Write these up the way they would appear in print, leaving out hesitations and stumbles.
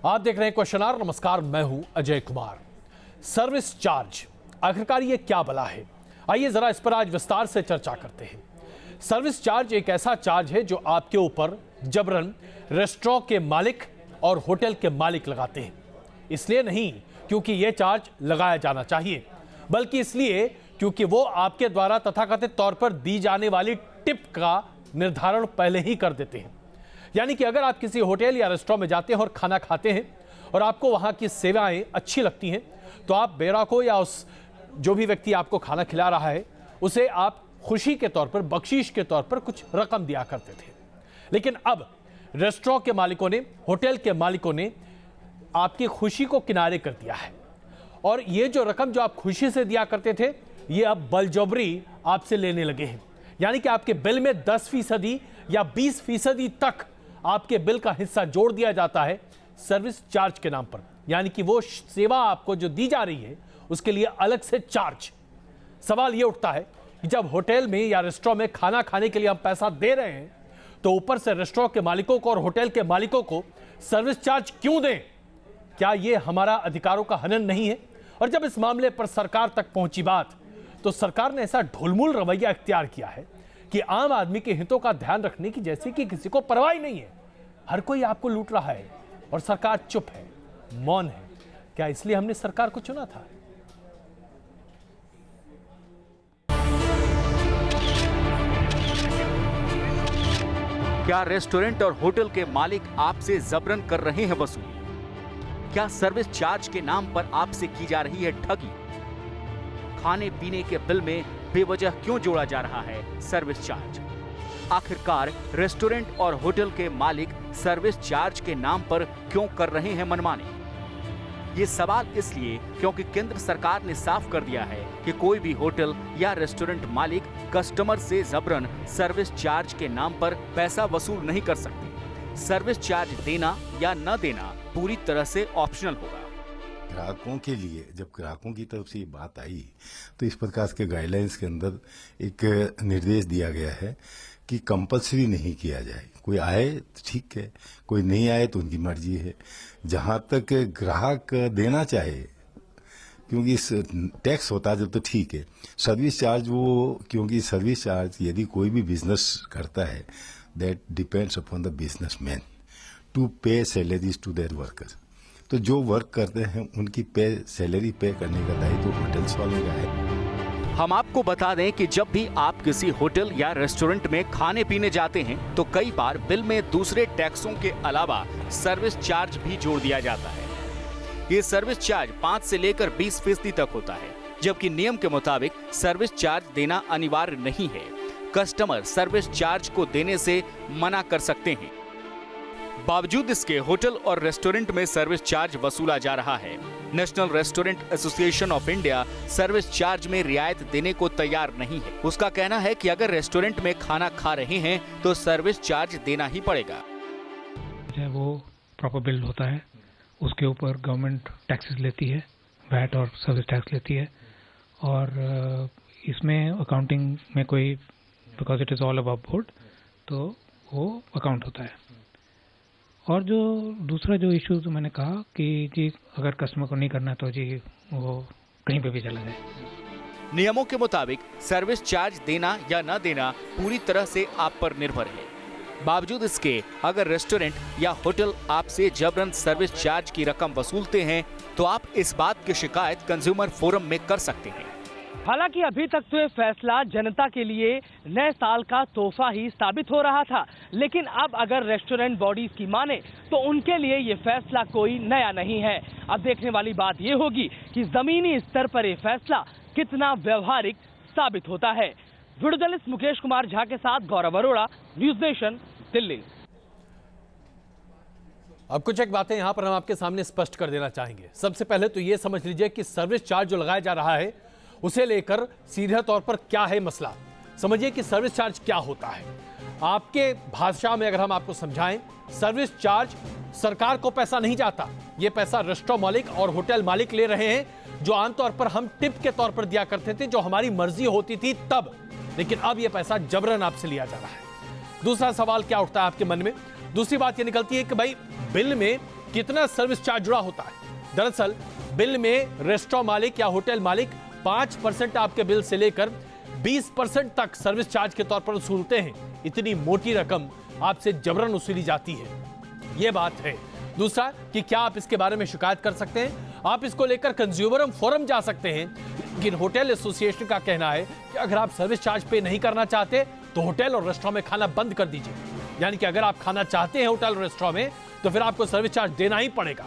आप देख रहे हैं क्वेश्चन आवर। नमस्कार, मैं हूं अजय कुमार। सर्विस चार्ज आखिरकार ये क्या बला है? आइए जरा इस पर आज विस्तार से चर्चा करते हैं। सर्विस चार्ज एक ऐसा चार्ज है जो आपके ऊपर जबरन रेस्टोरेंट के मालिक और होटल के मालिक लगाते हैं। इसलिए नहीं क्योंकि यह चार्ज लगाया जाना चाहिए, बल्कि इसलिए क्योंकि वो आपके द्वारा तथाकथित तौर पर दी जाने वाली टिप का निर्धारण पहले ही कर देते हैं। यानी कि अगर आप किसी होटल या रेस्टोरेंट में जाते हैं और खाना खाते हैं और आपको वहां की सेवाएं अच्छी लगती हैं, तो आप बेरा को या उस जो भी व्यक्ति आपको खाना खिला रहा है उसे आप खुशी के तौर पर, बख्शीश के तौर पर कुछ रकम दिया करते थे। लेकिन अब रेस्टोरेंट के मालिकों ने, होटल के मालिकों ने आपकी खुशी को किनारे कर दिया है और ये जो रकम जो आप खुशी से दिया करते थे, ये अब बलजबरी आपसे लेने लगे हैं। यानी कि आपके बिल में 10% या 20% तक आपके बिल का हिस्सा जोड़ दिया जाता है सर्विस चार्ज के नाम पर। यानी कि वो सेवा आपको जो दी जा रही है उसके लिए अलग से चार्ज। सवाल ये उठता है कि जब होटल में या रेस्टोरेंट में खाना खाने के लिए हम पैसा दे रहे हैं, तो ऊपर से रेस्टोरेंट के मालिकों को और होटल के मालिकों को सर्विस चार्ज क्यों दें? क्या ये हमारा अधिकारों का हनन नहीं है? और जब इस मामले पर सरकार तक पहुंची बात, तो सरकार ने ऐसा ढुलमुल रवैया इख्तियार किया है कि आम आदमी के हितों का ध्यान रखने की जैसे कि किसी को परवाह ही नहीं है। हर कोई आपको लूट रहा है और सरकार चुप है, मौन है। क्या इसलिए हमने सरकार को चुना था? क्या रेस्टोरेंट और होटल के मालिक आपसे जबरन कर रहे हैं वसूली? क्या सर्विस चार्ज के नाम पर आपसे की जा रही है ठगी? खाने पीने के बिल में बेवजह क्यों जोड़ा जा रहा है सर्विस चार्ज? आखिरकार रेस्टोरेंट और होटल के मालिक सर्विस चार्ज के नाम पर क्यों कर रहे हैं मनमानी? ये सवाल इसलिए क्योंकि केंद्र सरकार ने साफ कर दिया है कि कोई भी होटल या रेस्टोरेंट मालिक कस्टमर से जबरन सर्विस चार्ज के नाम पर पैसा वसूल नहीं कर सकते। सर्विस चार्ज देना या न देना पूरी तरह से ऑप्शनल होगा। ग्राहकों के लिए जब ग्राहकों की तरफ से ये बात आई, तो इस प्रकार के गाइडलाइंस के अंदर एक निर्देश दिया गया है कि कंपलसरी नहीं किया जाए। कोई आए तो ठीक है, कोई नहीं आए तो उनकी मर्जी है। जहां तक ग्राहक देना चाहे, क्योंकि टैक्स होता है जब, तो ठीक है। सर्विस चार्ज वो, क्योंकि सर्विस चार्ज यदि कोई भी बिजनेस करता है, that depends upon the businessman to pay salaries to their workers. तो जो वर्क करते हैं उनकी सैलरी पे करने का दायित्व होटल्स वालों का है। हम आपको बता दें कि जब भी आप किसी होटल या रेस्टोरेंट में खाने पीने जाते हैं, तो कई बार बिल में दूसरे टैक्सों के अलावा सर्विस चार्ज भी जोड़ दिया जाता है। ये सर्विस चार्ज 5 से लेकर 20% तक होता है, जबकि नियम के मुताबिक सर्विस चार्ज देना अनिवार्य नहीं है। कस्टमर सर्विस चार्ज को देने से मना कर सकते हैं। बावजूद इसके होटल और रेस्टोरेंट में सर्विस चार्ज वसूला जा रहा है। National restaurant association of India service charge में रियायत देने को तैयार नहीं है। उसका कहना है कि अगर रेस्टोरेंट में खाना खा रहे हैं तो सर्विस चार्ज देना ही पड़ेगा। वो प्रॉपर बिल होता है, उसके ऊपर गवर्नमेंट टैक्सेस लेती है, वैट और सर्विस टैक्स लेती है, और इसमें अकाउंटिंग में कोई, because it is all above board, तो वो अकाउंट होता है। और जो दूसरा जो इश्यू जो मैंने कहा कि जी अगर कस्टमर को नहीं करना है तो जी वो कहीं पे भी चला जाए। नियमों के मुताबिक सर्विस चार्ज देना या न देना पूरी तरह से आप पर निर्भर है। बावजूद इसके अगर रेस्टोरेंट या होटल आपसे जबरन सर्विस चार्ज की रकम वसूलते हैं, तो आप इस बात की शिकायत कंज्यूमर फोरम में कर सकते हैं। हालांकि अभी तक तो ये फैसला जनता के लिए नए साल का तोहफा ही साबित हो रहा था, लेकिन अब अगर रेस्टोरेंट बॉडीज की माने तो उनके लिए ये फैसला कोई नया नहीं है। अब देखने वाली बात ये होगी कि जमीनी स्तर पर ये फैसला कितना व्यवहारिक साबित होता है। वीडियो जर्नलिस्ट मुकेश कुमार झा के साथ गौरव अरोड़ा, न्यूज नेशन, दिल्ली। अब कुछ एक बातें यहां पर हम आपके सामने स्पष्ट कर देना चाहेंगे। सबसे पहले तो ये समझ लीजिए कि सर्विस चार्ज जो लगाया जा रहा है उसे लेकर सीधे तौर पर क्या है मसला। समझिए कि सर्विस चार्ज क्या होता है। आपके भाषा में अगर हम आपको समझाएं, सर्विस चार्ज सरकार को पैसा नहीं जाता। यह पैसा रेस्टोरेंट मालिक और होटल मालिक ले रहे हैं, जो आमतौर पर हम टिप के तौर पर दिया करते थे, जो हमारी मर्जी होती थी तब। लेकिन अब यह पैसा जबरन आपसे लिया जा रहा है। दूसरा सवाल क्या उठता है आपके मन में? दूसरी बात यह निकलती है कि भाई बिल में कितना सर्विस चार्ज जुड़ा होता है। दरअसल बिल में रेस्टोरेंट मालिक या होटल मालिक 5% आपके बिल से लेकर 20% तक सर्विस चार्ज के तौर पर वसूलते हैं। इतनी मोटी रकम आपसे जबरन वसूली जाती है, यह बात है। दूसरा कि क्या आप इसके बारे में शिकायत कर सकते हैं? आप इसको लेकर कंज्यूमर फोरम जा सकते हैं, लेकिन होटल एसोसिएशन का कहना है कि अगर आप सर्विस चार्ज पे नहीं करना चाहते तो होटल और रेस्टोरेंट में खाना बंद कर दीजिए। यानी कि अगर आप खाना चाहते हैं होटल और रेस्टोरेंट में तो फिर आपको सर्विस चार्ज देना ही पड़ेगा।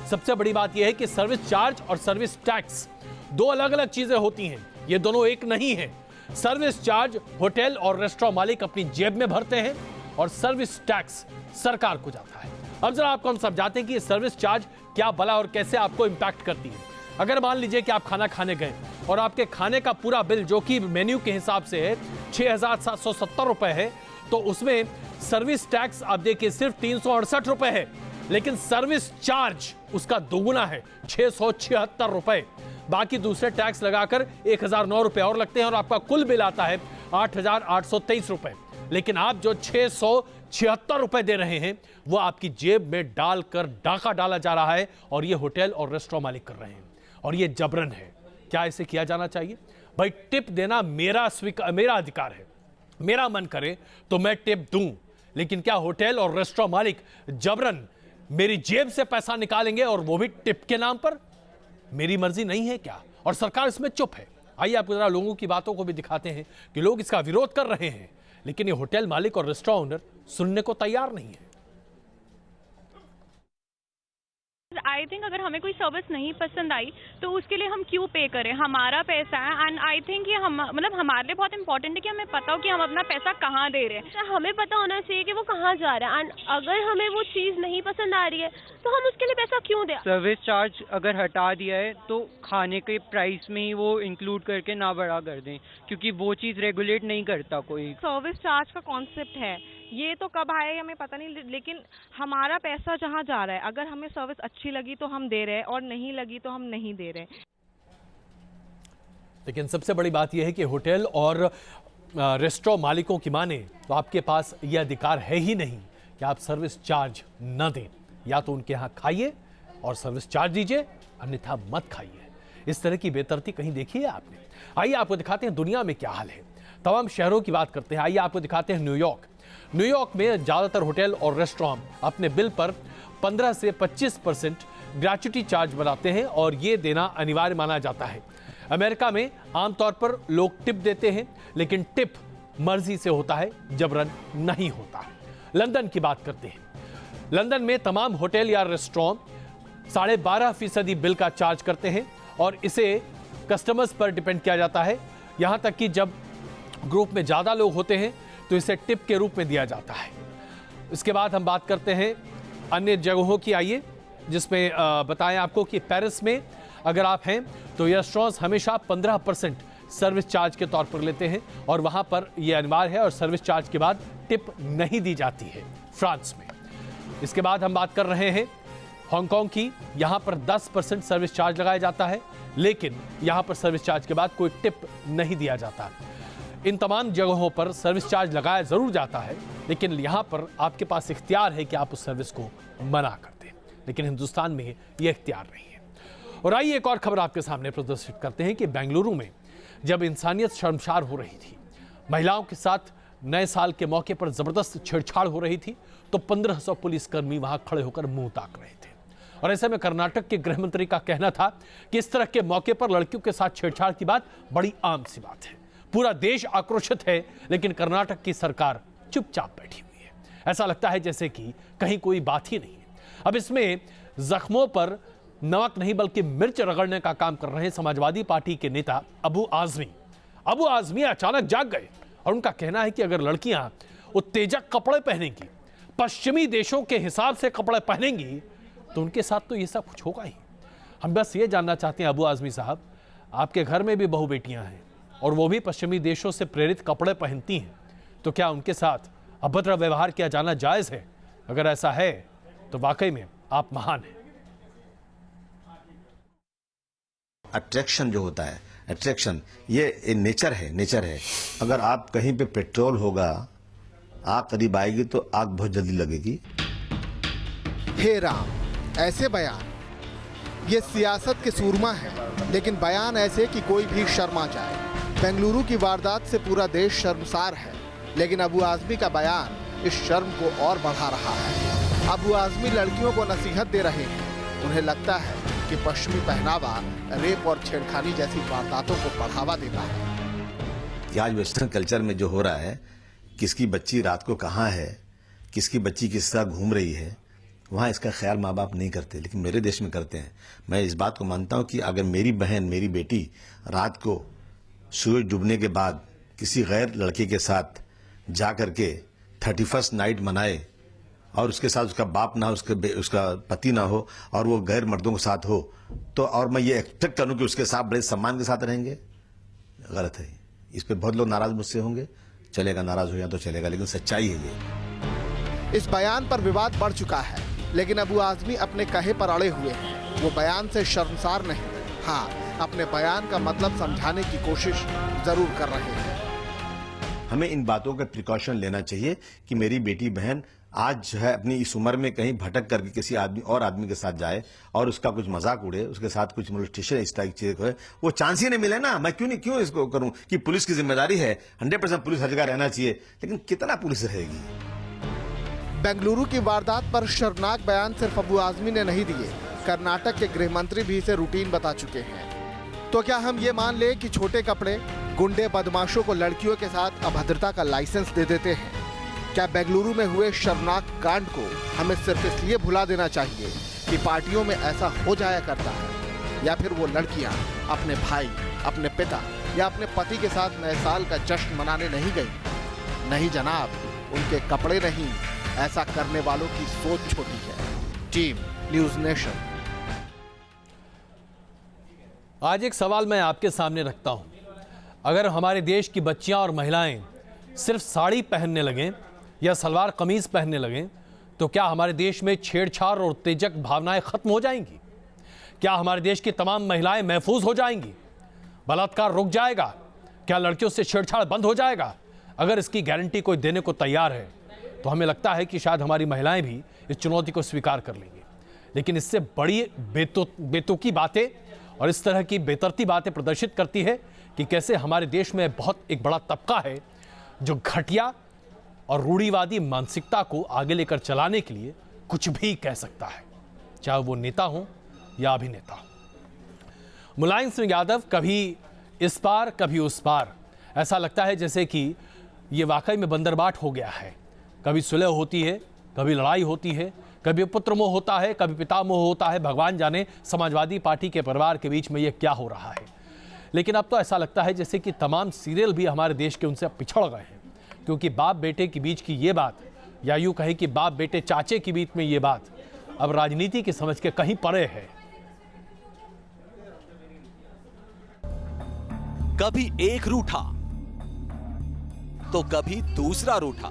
सबसे बड़ी बात यह है कि सर्विस चार्ज और सर्विस टैक्स दो अलग अलग चीजें होती हैं, ये दोनों एक नहीं है। सर्विस चार्ज होटल और रेस्टोरेंट मालिक अपनी जेब में भरते हैं और सर्विस टैक्स सरकार को जाता है। अब जरा आपको हम समझाते हैं कि ये सर्विस चार्ज क्या भला और कैसे आपको इंपैक्ट करती है। अगर मान लीजिए कि आप खाना खाने गए और आपके खाने का पूरा बिल जो कि मेन्यू के हिसाब से है 6,770 रुपए है, तो उसमें सर्विस टैक्स आप देखिए सिर्फ 368 रुपए है, लेकिन सर्विस चार्ज उसका दोगुना है 676 रुपए। बाकी दूसरे टैक्स लगाकर 1,009 रुपए और लगते हैं और आपका कुल बिल आता है 8,823 रुपए। लेकिन आप जो 676 रुपए दे रहे हैं वो आपकी जेब में डालकर डाका डाला जा रहा है और ये होटल और रेस्टोरेंट मालिक कर रहे हैं और ये जबरन है। क्या इसे किया जाना चाहिए? भाई टिप देना मेरा अधिकार है, मेरा मन करे तो मैं टिप दूं, लेकिन क्या होटल और रेस्टोरेंट मालिक जबरन मेरी जेब से पैसा निकालेंगे और वो भी टिप के नाम पर? मेरी मर्जी नहीं है क्या? और सरकार इसमें चुप है। आइए आपको जरा लोगों की बातों को भी दिखाते हैं कि लोग इसका विरोध कर रहे हैं, लेकिन ये होटल मालिक और रेस्टोरेंट ओनर सुनने को तैयार नहीं है। आई थिंक अगर हमें कोई सर्विस नहीं पसंद आई तो उसके लिए हम क्यों पे करें? हमारा पैसा है एंड आई थिंक ये हमारे लिए बहुत इंपॉर्टेंट है कि हमें पता हो कि हम अपना पैसा कहाँ दे रहे हैं। हमें पता होना चाहिए कि वो कहाँ जा रहा है एंड अगर हमें वो चीज़ नहीं पसंद आ रही है तो हम उसके लिए पैसा क्यों दें? सर्विस चार्ज अगर हटा दिया है तो खाने के प्राइस में ही वो इंक्लूड करके ना बढ़ा कर दें, क्योंकि वो चीज़ रेगुलेट नहीं करता कोई। सर्विस चार्ज का कॉन्सेप्ट है, ये तो कब आए हमें पता नहीं, लेकिन हमारा पैसा जहाँ जा रहा है, अगर हमें सर्विस अच्छी लगी तो हम दे रहे हैं और नहीं लगी तो हम नहीं दे रहे। लेकिन सबसे बड़ी बात यह है कि होटल और रेस्टोरेंट मालिकों की माने तो आपके पास यह अधिकार है ही नहीं कि आप सर्विस चार्ज न दें। या तो उनके यहाँ खाइए और सर्विस चार्ज दीजिए, अन्यथा मत खाइए। इस तरह की बेतरती कहीं देखी है आपने? आइए आपको दिखाते हैं दुनिया में क्या हाल है। तमाम शहरों की बात करते हैं। आइए आपको दिखाते हैं न्यूयॉर्क में ज़्यादातर होटल और रेस्टोरेंट अपने बिल पर 15 से 25% ग्रेच्युटी चार्ज बनाते हैं और ये देना अनिवार्य माना जाता है। अमेरिका में आमतौर पर लोग टिप देते हैं, लेकिन टिप मर्जी से होता है, जबरन नहीं होता। लंदन की बात करते हैं। लंदन में तमाम होटल या रेस्टोरेंट 12.5% बिल का चार्ज करते हैं और इसे कस्टमर्स पर डिपेंड किया जाता है। यहां तक कि जब ग्रुप में ज़्यादा लोग होते हैं तो इसे टिप के रूप में दिया जाता है। इसके बाद हम बात करते हैं अन्य जगहों की। आइए जिसमें बताएं आपको कि पेरिस में अगर आप हैं तो रेस्टोरेंट्स हमेशा 15% सर्विस चार्ज के तौर पर लेते हैं और वहां पर यह अनिवार्य है और सर्विस चार्ज के बाद टिप नहीं दी जाती है फ्रांस में। इसके बाद हम बात कर रहे हैं हांगकांग की। यहां पर 10% सर्विस चार्ज लगाया जाता है, लेकिन यहां पर सर्विस चार्ज के बाद कोई टिप नहीं दिया जाता। इन तमाम जगहों पर सर्विस चार्ज लगाया जरूर जाता है, लेकिन यहां पर आपके पास इख्तियार है कि आप उस सर्विस को मना कर दें, लेकिन हिंदुस्तान में यह इख्तियार नहीं है। और आइए एक और खबर आपके सामने प्रदर्शित करते हैं कि बेंगलुरु में जब इंसानियत शर्मसार हो रही थी, महिलाओं के साथ नए साल के मौके पर जबरदस्त छेड़छाड़ हो रही थी, तो 1500 पुलिसकर्मी वहां खड़े होकर मुंह ताक रहे थे। और ऐसे में कर्नाटक के गृह मंत्री का कहना था कि इस तरह के मौके पर लड़कियों के साथ छेड़छाड़ की बात बड़ी आम सी बात है। पूरा देश आक्रोशित है, लेकिन कर्नाटक की सरकार चुपचाप बैठी हुई है। ऐसा लगता है जैसे कि कहीं कोई बात ही नहीं है। अब इसमें जख्मों पर नमक नहीं बल्कि मिर्च रगड़ने का काम कर रहे हैं समाजवादी पार्टी के नेता अबू आजमी अचानक जाग गए और उनका कहना है कि अगर लड़कियां उत्तेजक कपड़े पहनेंगी, पश्चिमी देशों के हिसाब से कपड़े पहनेंगी, तो उनके साथ तो ये सब कुछ होगा ही। हम बस ये जानना चाहते हैं अबू आजमी साहब, आपके घर में भी बहू बेटियां हैं और वो भी पश्चिमी देशों से प्रेरित कपड़े पहनती हैं, तो क्या उनके साथ अभद्र व्यवहार किया जाना जायज है? अगर ऐसा है तो वाकई में आप महान हैं। अट्रैक्शन जो होता है, अट्रैक्शन ये नेचर है। अगर आप कहीं पे पेट्रोल होगा, आग करीब आएगी तो आग बहुत जल्दी लगेगी। हे राम, ऐसे बयान, ये सियासत के सूरमा है, लेकिन बयान ऐसे कि कोई भी शर्मा जाए। बेंगलुरु की वारदात से पूरा देश शर्मसार है, लेकिन अबू आजमी का बयान इस शर्म को और बढ़ा रहा है। अबू आजमी लड़कियों को नसीहत दे रहे हैं। उन्हें लगता है कि पश्चिमी पहनावा रेप और छेड़खानी जैसी वारदातों को बढ़ावा देता है। आज वेस्टर्न कल्चर में जो हो रहा है, किसकी बच्ची रात को कहाँ है, किसकी बच्ची किस साथ घूम रही है, वहाँ इसका ख्याल माँ बाप नहीं करते, लेकिन मेरे देश में करते हैं। मैं इस बात को मानता हूँ कि अगर मेरी बहन, मेरी बेटी रात को सूरज डूबने के बाद किसी गैर लड़के के साथ जा करके 31st नाइट मनाए और उसके साथ उसका बाप ना हो, उसका पति ना हो और वो गैर मर्दों के साथ हो, तो और मैं ये एक्सपेक्ट करूँ कि उसके साथ बड़े सम्मान के साथ रहेंगे, गलत है। इस पे बहुत लोग नाराज मुझसे होंगे, चलेगा, नाराज हो या तो चलेगा, लेकिन सच्चाई है ये। इस बयान पर विवाद बढ़ चुका है, लेकिन अबू आजमी अपने कहे पर अड़े हुए हैं। वो बयान से शर्मसार नहीं, हाँ, अपने बयान का मतलब समझाने की कोशिश जरूर कर रहे हैं। हमें इन बातों का प्रिकॉशन लेना चाहिए कि मेरी बेटी बहन आज जो है अपनी इस उम्र में कहीं भटक करके किसी आदमी के साथ जाए और उसका कुछ मजाक उड़े, उसके साथ कुछ मोलेस्टेशन इस टाइप चीज है, वो चांस ही नहीं मिले ना। मैं क्यों इसको करूं कि पुलिस की जिम्मेदारी है, 100% पुलिस हर जगह रहना चाहिए, लेकिन कितना पुलिस रहेगी। बेंगलुरु की वारदात पर शर्मनाक बयान सिर्फ अबू आजमी ने नहीं दिए, कर्नाटक के गृह मंत्री भी इसे रूटीन बता चुके हैं। तो क्या हम ये मान ले कि छोटे कपड़े गुंडे बदमाशों को लड़कियों के साथ अभद्रता का लाइसेंस दे देते हैं? क्या बेंगलुरु में हुए शर्मनाक कांड को हमें सिर्फ इसलिए भुला देना चाहिए कि पार्टियों में ऐसा हो जाया करता है, या फिर वो लड़कियां अपने भाई, अपने पिता या अपने पति के साथ नए साल का जश्न मनाने नहीं गई? नहीं जनाब, उनके कपड़े नहीं, ऐसा करने वालों की सोच छोटी है। Team news nation. आज एक सवाल मैं आपके सामने रखता हूं। अगर हमारे देश की बच्चियां और महिलाएं सिर्फ साड़ी पहनने लगें या सलवार कमीज पहनने लगें, तो क्या हमारे देश में छेड़छाड़ और उत्तेजक भावनाएं खत्म हो जाएंगी? क्या हमारे देश की तमाम महिलाएं महफूज हो जाएंगी? बलात्कार रुक जाएगा? क्या लड़कियों से छेड़छाड़ बंद हो जाएगा? अगर इसकी गारंटी कोई देने को तैयार है तो हमें लगता है कि शायद हमारी महिलाएं भी इस चुनौती को स्वीकार कर लेंगी। लेकिन इससे बड़ी बेतुकी बातें और इस तरह की बेतरती बातें प्रदर्शित करती है कि कैसे हमारे देश में बहुत एक बड़ा तबका है जो घटिया और रूढ़िवादी मानसिकता को आगे लेकर चलाने के लिए कुछ भी कह सकता है, चाहे वो नेता हो या अभिनेता हो। मुलायम सिंह यादव कभी इस पार कभी उस पार, ऐसा लगता है जैसे कि ये वाकई में बंदरबाट हो गया है। कभी सुलह होती है, कभी लड़ाई होती है, कभी पुत्र मोह होता है, कभी पिता मोह होता है। भगवान जाने समाजवादी पार्टी के परिवार के बीच में ये क्या हो रहा है। लेकिन अब तो ऐसा लगता है जैसे कि तमाम सीरियल भी हमारे देश के उनसे पिछड़ गए हैं, क्योंकि बाप बेटे के बीच की ये बात, या यूं कहें कि बाप बेटे चाचे के बीच में ये बात अब राजनीति की समझ के कहीं परे है। कभी एक रूठा तो कभी दूसरा रूठा,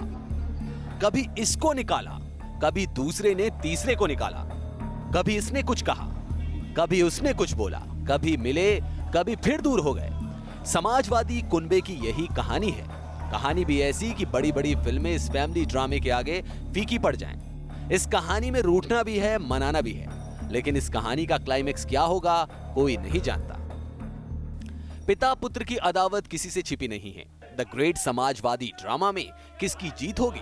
कभी इसको निकाला, कभी दूसरे ने तीसरे को निकाला, कभी इसने कुछ कहा, कभी उसने कुछ बोला, कभी मिले, कभी फिर दूर हो गए। समाजवादी कुनबे की यही कहानी है। कहानी भी ऐसी कि बड़ी बड़ी फिल्में इस फैमिली ड्रामे के आगे फीकी पड़ जाएं। इस कहानी में रूठना भी है, मनाना भी है, लेकिन इस कहानी का क्लाइमेक्स क्या होगा कोई नहीं जानता। पिता पुत्र की अदावत किसी से छिपी नहीं है। द ग्रेट समाजवादी ड्रामा में किसकी जीत होगी?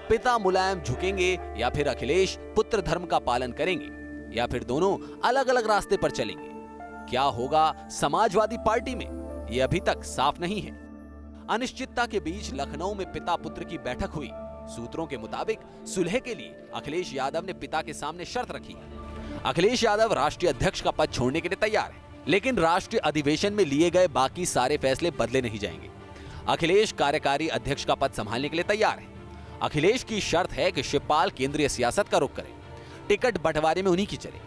पिता मुलायम झुकेंगे या फिर अखिलेश पुत्र धर्म का पालन करेंगे, या फिर दोनों अलग अलग रास्ते पर चलेंगे? क्या होगा समाजवादी पार्टी में, यह अभी तक साफ नहीं है। अनिश्चितता के बीच लखनऊ में पिता पुत्र की बैठक हुई। सूत्रों के मुताबिक सुलह के लिए अखिलेश यादव ने पिता के सामने शर्त रखी है। अखिलेश यादव राष्ट्रीय अध्यक्ष का पद छोड़ने के लिए तैयार है, लेकिन राष्ट्रीय अधिवेशन में लिए गए बाकी सारे फैसले बदले नहीं जाएंगे। अखिलेश कार्यकारी अध्यक्ष का पद संभालने के लिए तैयार है। अखिलेश की शर्त है कि शिवपाल केंद्रीय सियासत का रुख करे, टिकट बंटवारे में उन्हीं की चले।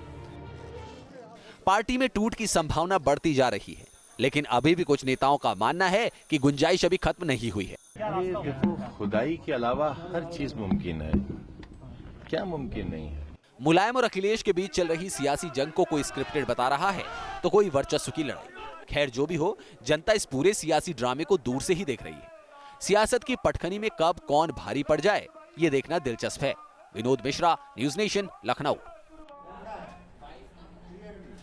पार्टी में टूट की संभावना बढ़ती जा रही है, लेकिन अभी भी कुछ नेताओं का मानना है कि गुंजाइश अभी खत्म नहीं हुई है। देखो, खुदाई के अलावा हर चीज मुमकिन है, क्या मुमकिन नहीं है। मुलायम और अखिलेश के बीच चल रही सियासी जंग को कोई स्क्रिप्टेड बता रहा है तो कोई वर्चस्व की लड़ाई। खैर जो भी हो, जनता इस पूरे सियासी ड्रामे को दूर से ही देख रही है। सियासत की पटखनी में कब कौन भारी पड़ जाए, ये देखना दिलचस्प है। Vinod Mishra, news nation, Lucknow.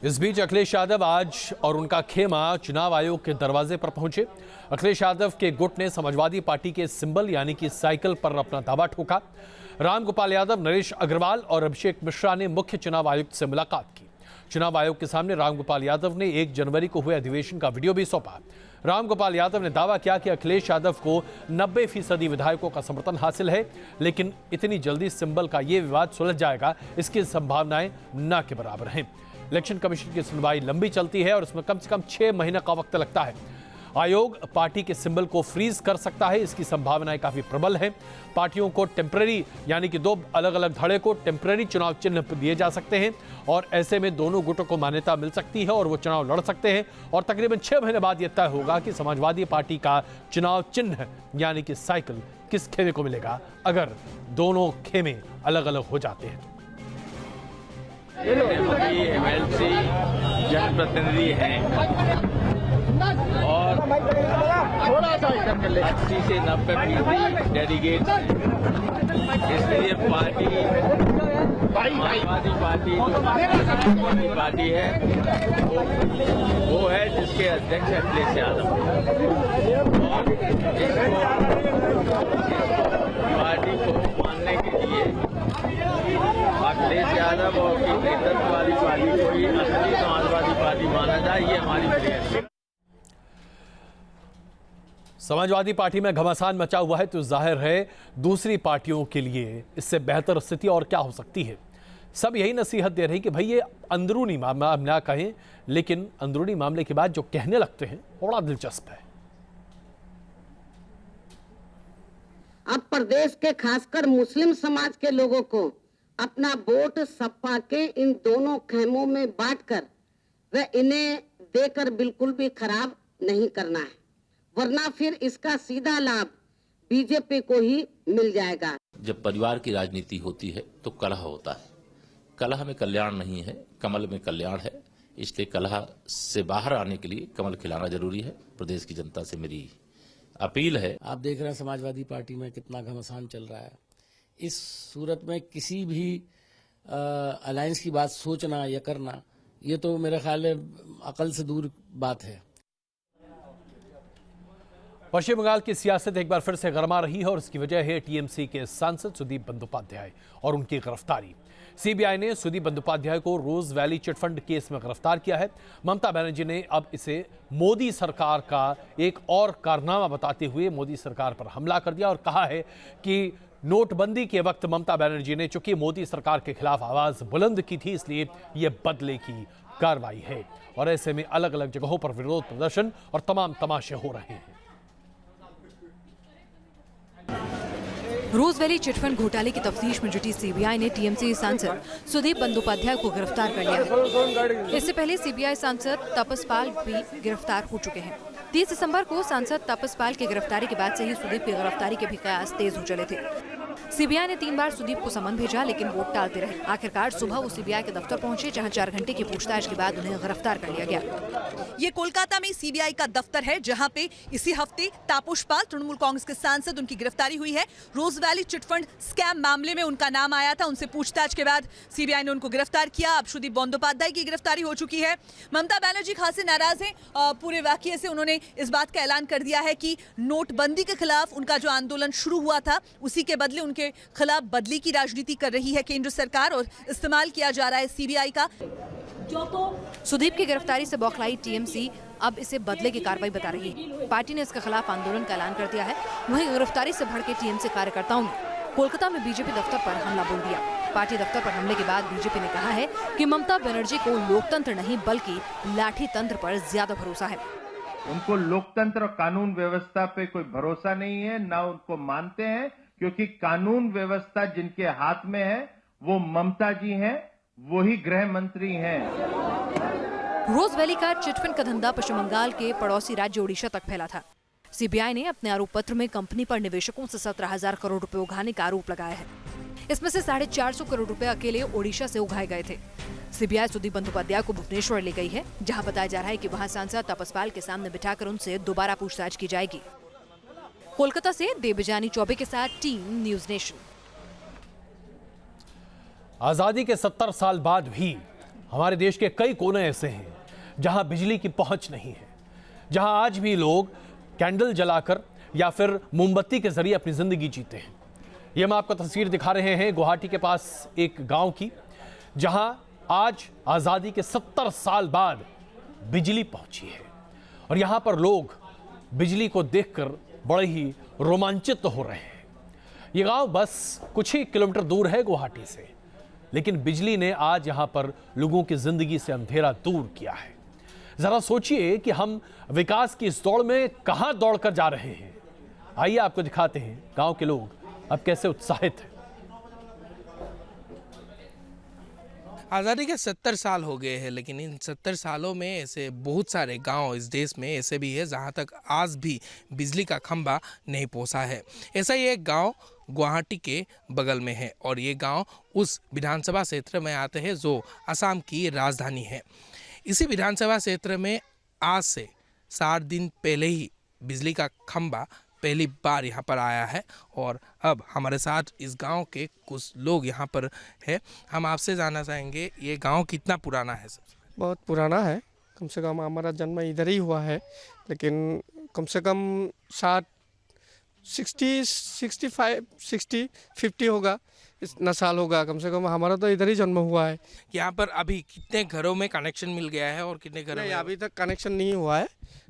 इस बीच अखिलेश यादव आज और उनका खेमा चुनाव आयोग के दरवाजे पर पहुंचे। अखिलेश यादव के गुट ने समाजवादी पार्टी के सिंबल यानी कि साइकिल पर अपना दावा ठोका। रामगोपाल यादव, नरेश अग्रवाल और अभिषेक मिश्रा ने मुख्य चुनाव आयुक्त से मुलाकात की। चुनाव आयोग के सामने रामगोपाल यादव ने 1 जनवरी को हुए अधिवेशन का वीडियो भी सौंपा। रामगोपाल यादव ने दावा किया कि अखिलेश यादव को 90% विधायकों का समर्थन हासिल है, लेकिन इतनी जल्दी सिंबल का ये विवाद सुलझ जाएगा, इसकी संभावनाएं न के बराबर हैं। इलेक्शन कमीशन की सुनवाई लंबी चलती है और इसमें कम से कम 6 महीने का वक्त लगता है। आयोग पार्टी के सिंबल को फ्रीज कर सकता है, इसकी संभावनाएं काफी प्रबल हैं। पार्टियों को टेम्परेरी यानी कि 2 अलग अलग धड़े को टेम्परेरी चुनाव चिन्ह दिए जा सकते हैं और ऐसे में दोनों गुटों को मान्यता मिल सकती है और वो चुनाव लड़ सकते हैं। और तकरीबन 6 महीने बाद यह तय होगा कि समाजवादी पार्टी का चुनाव चिन्ह यानी कि साइकिल किस खेमे को मिलेगा अगर दोनों खेमे अलग अलग हो जाते हैं। MLC जनप्रतिनिधि हैं और 80 से 90% डेलीगेट, इसलिए पार्टी समाजवादी पार्टी है, वो है जिसके अध्यक्ष अखिलेश यादव और पार्टी को मानने के लिए अखिलेश यादव और नेतृत्व वाली पार्टी को ही असली समाजवादी पार्टी माना जाए, ये हमारी प्रेयर्स है। समाजवादी पार्टी में घमासान मचा हुआ है तो जाहिर है दूसरी पार्टियों के लिए इससे बेहतर स्थिति और क्या हो सकती है। सब यही नसीहत दे रही कि भाई ये अंदरूनी मामला हम ना कहें, लेकिन अंदरूनी मामले के बाद जो कहने लगते हैं बड़ा दिलचस्प है। अब प्रदेश के खासकर मुस्लिम समाज के लोगों को अपना वोट सपा के इन दोनों खेमों में बांटकर व इन्हें देकर बिल्कुल भी खराब नहीं करना है, वरना फिर इसका सीधा लाभ बीजेपी को ही मिल जाएगा। जब परिवार की राजनीति होती है तो कलह होता है। कलह में कल्याण नहीं है, कमल में कल्याण है। इसलिए कलह से बाहर आने के लिए कमल खिलाना जरूरी है। प्रदेश की जनता से मेरी अपील है। आप देख रहे हैं समाजवादी पार्टी में कितना घमासान चल रहा है। इस सूरत में किसी भी अलायंस की बात सोचना या करना, ये तो मेरे ख्याल में अकल से दूर बात है। पश्चिम बंगाल की सियासत एक बार फिर से गरमा रही है और इसकी वजह है टीएमसी के सांसद सुदीप बंदोपाध्याय और उनकी गिरफ्तारी। सीबीआई ने सुदीप बंदोपाध्याय को रोज वैली चिटफंड केस में गिरफ्तार किया है। ममता बनर्जी ने अब इसे मोदी सरकार का एक और कारनामा बताते हुए मोदी सरकार पर हमला कर दिया और कहा है कि नोटबंदी के वक्त ममता बनर्जी ने चूंकि मोदी सरकार के खिलाफ आवाज बुलंद की थी, इसलिए यह बदले की कार्रवाई है। और ऐसे में अलग अलग जगहों पर विरोध प्रदर्शन और तमाम तमाशे हो रहे हैं। रोज वैली चिटफंड घोटाले की तफ्तीश में जुटी सीबीआई ने टीएमसी सांसद सुदीप बंदोपाध्याय को गिरफ्तार कर लिया है। इससे पहले सीबीआई सांसद तापस पाल भी गिरफ्तार हो चुके हैं। 30 दिसंबर को सांसद तापस पाल की गिरफ्तारी के बाद से ही सुदीप की गिरफ्तारी के भी कयास तेज हो चले थे। सीबीआई ने 3 बार सुदीप को समन भेजा, लेकिन वो टालते रहे। आखिरकार सुबह वो सीबीआई के दफ्तर पहुंचे, जहां 4 घंटे की पूछताछ के बाद उन्हें गिरफ्तार कर लिया गया। ये कोलकाता में सीबीआई का दफ्तर है, जहां पे इसी हफ्ते तापस पाल, तृणमूल कांग्रेस के सांसद, उनकी गिरफ्तारी हुई है। रोज वैली चिटफंड स्कैम मामले में उनका नाम आया था। उनसे पूछताछ के बाद सीबीआई ने उनको गिरफ्तार किया। अब सुदीप बंदोपाध्याय की गिरफ्तारी हो चुकी है। ममता बनर्जी खासे नाराज हैं पूरे वाकये से। उन्होंने इस बात का ऐलान कर दिया है कि नोटबंदी के खिलाफ उनका जो आंदोलन शुरू हुआ था, उसी के बदले उनके खिलाफ बदली की राजनीति कर रही है केंद्र सरकार और इस्तेमाल किया जा रहा है सीबीआई का। सुदीप की गिरफ्तारी से बौखलाई टीएमसी अब इसे बदले की कार्रवाई बता रही है। पार्टी ने इसके खिलाफ आंदोलन का ऐलान कर दिया है। वहीं गिरफ्तारी से भड़के टीएमसी कार्यकर्ताओं ने कोलकाता में बीजेपी दफ्तर पर हमला बोल दिया। पार्टी दफ्तर पर हमले के बाद बीजेपी ने कहा है कि ममता बनर्जी को लोकतंत्र नहीं बल्कि लाठी तंत्र पर ज्यादा भरोसा है। उनको लोकतंत्र और कानून व्यवस्था पे कोई भरोसा नहीं है, ना उनको मानते हैं, क्योंकि कानून व्यवस्था जिनके हाथ में है वो ममता जी हैं, वही गृह मंत्री हैं। रोज वैली का चिटफंड का धंधा पश्चिम बंगाल के पड़ोसी राज्य ओडिशा तक फैला था। सीबीआई ने अपने आरोप पत्र में कंपनी पर निवेशकों से 17,000 करोड़ रुपए उगाने का आरोप लगाया है। इसमें से 450 करोड़ रुपए अकेले ओडिशा से उगाए गए थे। सीबीआई सुदीप बंदोपाध्याय को भुवनेश्वर ले गई है, जहां बताया जा रहा है कि वहां सांसद तापस पाल के सामने बिठाकर उनसे दोबारा पूछताछ की जाएगी। कोलकाता से देवजानी चौबे के साथ टीम न्यूज नेशन। आजादी के 70 साल बाद भी हमारे देश के कई कोने ऐसे हैं जहां बिजली की पहुंच नहीं है, जहां आज भी लोग कैंडल जलाकर या फिर मोमबत्ती के जरिए अपनी जिंदगी जीते हैं। ये हम आपको तस्वीर दिखा रहे हैं गुवाहाटी के पास एक गांव की, जहां आज आज़ादी के 70 साल बाद बिजली पहुंची है और यहां पर लोग बिजली को देखकर बड़े ही रोमांचित हो रहे हैं। ये गांव बस कुछ ही किलोमीटर दूर है गुवाहाटी से, लेकिन बिजली ने आज यहां पर लोगों की जिंदगी से अंधेरा दूर किया है। जरा सोचिए कि हम विकास की इस दौड़ में कहां दौड़कर जा रहे हैं। आइए आपको दिखाते हैं गांव के लोग अब कैसे उत्साहित हैं। आज़ादी के 70 साल हो गए हैं, लेकिन इन 70 सालों में ऐसे बहुत सारे गांव इस देश में ऐसे भी है जहां तक आज भी बिजली का खंभा नहीं पहुंचा है। ऐसा ही एक गांव गुवाहाटी के बगल में है और ये गांव उस विधानसभा क्षेत्र में आते हैं जो असम की राजधानी है। इसी विधानसभा क्षेत्र में आज से 7 दिन पहले ही बिजली का खंभा पहली बार यहाँ पर आया है और अब हमारे साथ इस गांव के कुछ लोग यहाँ पर है। हम आपसे जानना चाहेंगे ये गांव कितना पुराना है? बहुत पुराना है, कम से कम हमारा जन्म इधर ही हुआ है, लेकिन कम से कम 50 होगा, इतना साल होगा कम से कम। हमारा तो इधर ही जन्म हुआ है। यहाँ पर अभी कितने घरों में कनेक्शन मिल गया है और कितने घरों में अभी तक कनेक्शन नहीं हुआ है,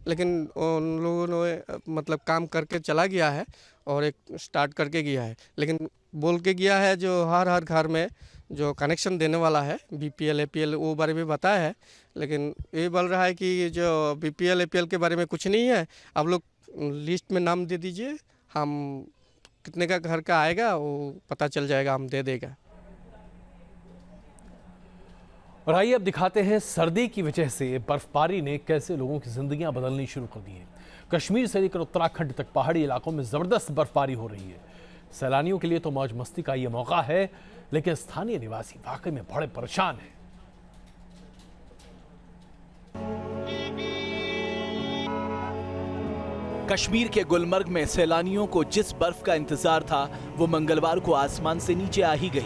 लेकिन उन लोगों ने मतलब काम करके चला गया है और एक स्टार्ट करके गया है, लेकिन बोल के गया है जो हर घर में जो कनेक्शन देने वाला है BPL APL वो बारे में बताया है, लेकिन ये बोल रहा है कि जो BPL APL के बारे में कुछ नहीं है, आप लोग लिस्ट में नाम दे दीजिए, हम कितने का घर का आएगा वो पता चल जाएगा, हम दे देगा। और आइए अब दिखाते हैं सर्दी की वजह से बर्फबारी ने कैसे लोगों की जिंदगियां बदलनी शुरू कर दी हैं। कश्मीर से लेकर उत्तराखंड तक पहाड़ी इलाकों में जबरदस्त बर्फबारी हो रही है। सैलानियों के लिए तो मौज मस्ती का ये मौका है, लेकिन स्थानीय निवासी वाकई में बड़े परेशान हैं। कश्मीर के गुलमर्ग में सैलानियों को जिस बर्फ का इंतजार था वो मंगलवार को आसमान से नीचे आ ही गई।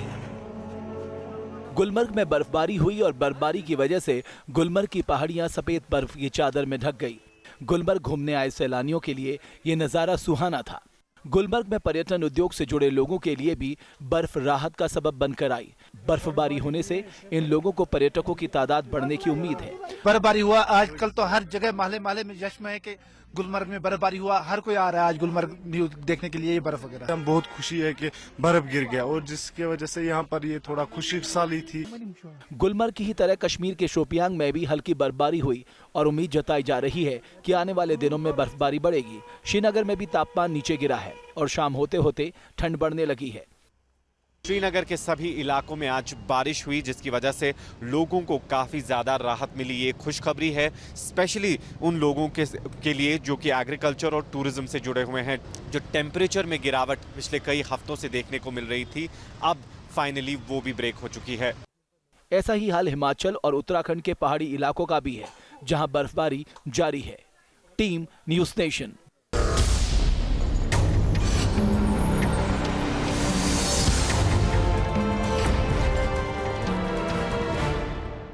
गुलमर्ग में बर्फबारी हुई और बर्फबारी की वजह से गुलमर्ग की पहाड़ियां सफेद बर्फ की चादर में ढक गई। गुलमर्ग घूमने आए सैलानियों के लिए ये नजारा सुहाना था। गुलमर्ग में पर्यटन उद्योग से जुड़े लोगों के लिए भी बर्फ राहत का सबब बनकर आई। बर्फबारी होने से इन लोगों को पर्यटकों की तादाद बढ़ने की उम्मीद है। बर्फबारी हुआ आजकल तो हर जगह महले महले में जश्न है कि गुलमर्ग में बर्फबारी हुआ, हर कोई आ रहा है आज गुलमर्ग न्यूज देखने के लिए। ये बर्फ वगैरह हम बहुत खुशी है कि बर्फ गिर गया और जिसकी वजह से यहाँ पर ये थोड़ा खुशी साली थी। गुलमर्ग की ही तरह कश्मीर के शोपियांग में भी हल्की बर्फबारी हुई और उम्मीद जताई जा रही है कि आने वाले दिनों में बर्फबारी बढ़ेगी। श्रीनगर में भी तापमान नीचे गिरा है और शाम होते होते ठंड बढ़ने लगी है। श्रीनगर के सभी इलाकों में आज बारिश हुई, जिसकी वजह से लोगों को काफ़ी ज़्यादा राहत मिली। ये खुशखबरी है स्पेशली उन लोगों के लिए जो कि एग्रीकल्चर और टूरिज्म से जुड़े हुए हैं। जो टेम्परेचर में गिरावट पिछले कई हफ्तों से देखने को मिल रही थी, अब फाइनली वो भी ब्रेक हो चुकी है। ऐसा ही हाल हिमाचल और उत्तराखंड के पहाड़ी इलाकों का भी है, जहां बर्फबारी जारी है। Team news nation.